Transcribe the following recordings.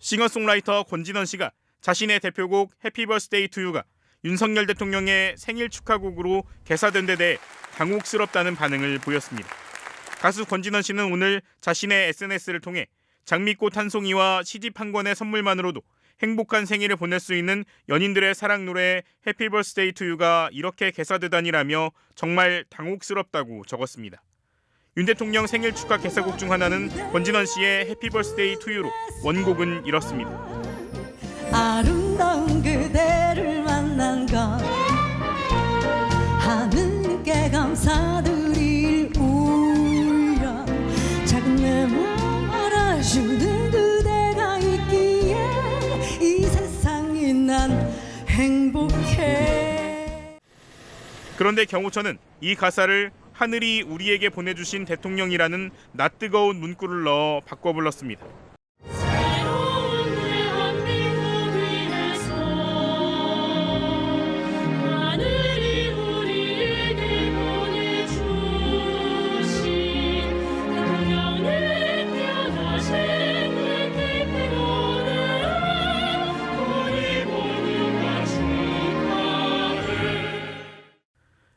싱어송라이터 권진원 씨가 자신의 대표곡 해피 버스데이 투 유가 윤석열 대통령의 생일 축하곡으로 개사된 데 대해 당혹스럽다는 반응을 보였습니다. 가수 권진원 씨는 오늘 자신의 SNS를 통해 장미꽃 한 송이와 시집 한 권의 선물만으로도 행복한 생일을 보낼 수 있는 연인들의 사랑 노래 해피 버스데이 투 유가 이렇게 개사되다니라며 정말 당혹스럽다고 적었습니다. 윤 대통령 생일 축하 개사곡 중 하나는 권진원 씨의 해피 버스데이 투 유로 원곡은 이렇습니다. 아름다운 그대를 만난 것 하늘께 감사드릴 우연 작은 내 마음 알아주는 그대가 있기에 이 세상이 난 행복해. 그런데 경호처는 이 가사를 하늘이 우리에게 보내주신 대통령이라는 낯뜨거운 문구를 넣어 바꿔 불렀습니다.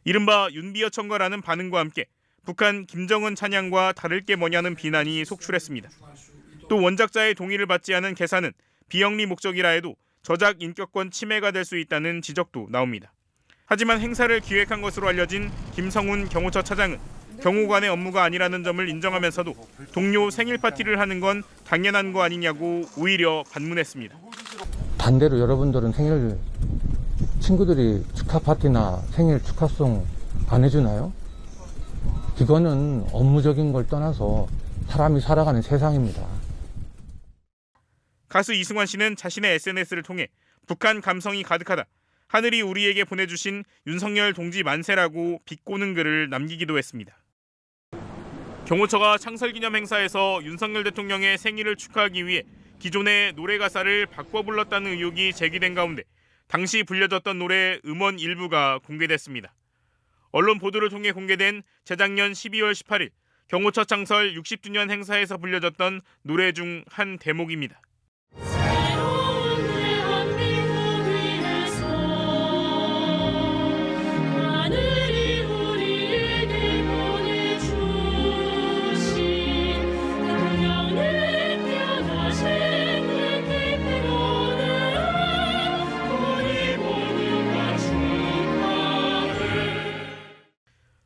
이른바 윤비어 청가라는 반응과 함께 북한 김정은 찬양과 다를 게 뭐냐는 비난이 속출했습니다. 또 원작자의 동의를 받지 않은 개사는 비영리 목적이라 해도 저작 인격권 침해가 될 수 있다는 지적도 나옵니다. 하지만 행사를 기획한 것으로 알려진 김성훈 경호처 차장은 경호관의 업무가 아니라는 점을 인정하면서도 동료 생일 파티를 하는 건 당연한 거 아니냐고 오히려 반문했습니다. 반대로 여러분들은 생일 친구들이 축하 파티나 생일 축하송 안 해주나요? 이거는 업무적인 걸 떠나서 사람이 살아가는 세상입니다. 가수 이승환 씨는 자신의 SNS를 통해 북한 감성이 가득하다. 하늘이 우리에게 보내주신 윤석열 동지 만세라고 비꼬는 글을 남기기도 했습니다. 경호처가 창설기념 행사에서 윤석열 대통령의 생일을 축하하기 위해 기존의 노래 가사를 바꿔 불렀다는 의혹이 제기된 가운데 당시 불려졌던 노래 음원 일부가 공개됐습니다. 언론 보도를 통해 공개된 재작년 12월 18일 경호처 창설 60주년 행사에서 불려졌던 노래 중 한 대목입니다.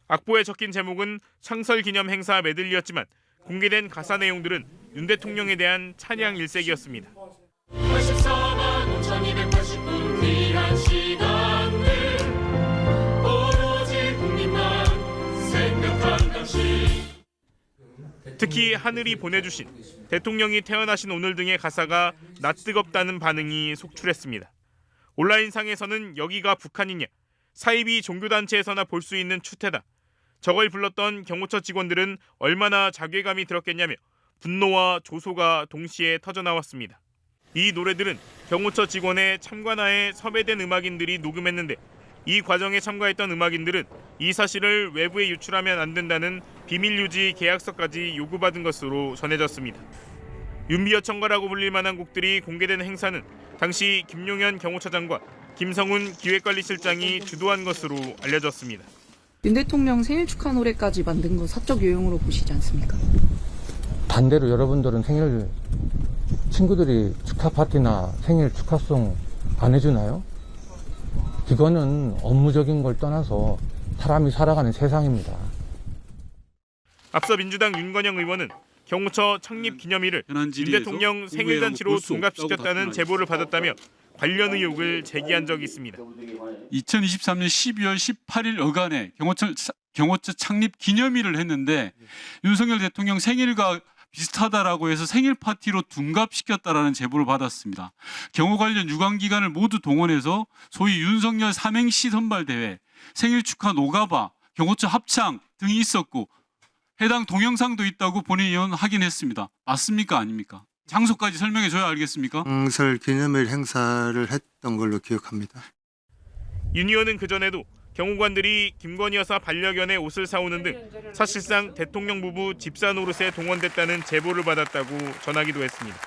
악보에 적힌 제목은 창설기념 행사 메들리였지만 공개된 가사 내용들은 윤 대통령에 대한 찬양 일색이었습니다. 84만 5280분 귀한 시간들 오로지 국민만 생각한 당신. 특히 하늘이 보내주신 대통령이 태어나신 오늘 등의 가사가 낯뜨겁다는 반응이 속출했습니다. 온라인상에서는 여기가 북한이냐, 사이비 종교단체에서나 볼 수 있는 추태다. 저걸 불렀던 경호처 직원들은 얼마나 자괴감이 들었겠냐며 분노와 조소가 동시에 터져나왔습니다. 이 노래들은 경호처 직원의 참관하에 섭외된 음악인들이 녹음했는데 이 과정에 참가했던 음악인들은 이 사실을 외부에 유출하면 안 된다는 비밀유지 계약서까지 요구받은 것으로 전해졌습니다. 윤비어 청가라고 불릴 만한 곡들이 공개된 행사는 당시 김용현 경호처장과 김성훈 기획관리실장이 주도한 것으로 알려졌습니다. 윤 대통령 생일 축하 노래까지 만든 거 사적 요용으로 보시지 않습니까? 반대로 여러분들은 생일 친구들이 축하 파티나 생일 축하송 안 해주나요? 이거는 업무적인 걸 떠나서 사람이 살아가는 세상입니다. 앞서 민주당 윤건영 의원은 경호처 창립 기념일을 윤 대통령 생일 잔치로 둔갑시켰다는 제보를 받았다며 관련 의혹을 제기한 적이 있습니다. 2023년 12월 18일 어간에 경호처 창립 기념일을 했는데 윤석열 대통령 생일과 비슷하다라고 해서 생일 파티로 둔갑시켰다라는 제보를 받았습니다. 경호 관련 유관기관을 모두 동원해서 소위 윤석열 삼행시 선발대회, 생일 축하 노가바, 경호처 합창 등이 있었고 해당 동영상도 있다고 본인 의원 확인했습니다. 맞습니까? 아닙니까? 장소까지 설명해 줘야 알겠습니까? 창설 기념일 행사를 했던 걸로 기억합니다. 윤 의원은 그전에도 경호관들이 김건희 여사 반려견의 옷을 사오는 등 사실상 대통령 부부 집사 노릇에 동원됐다는 제보를 받았다고 전하기도 했습니다.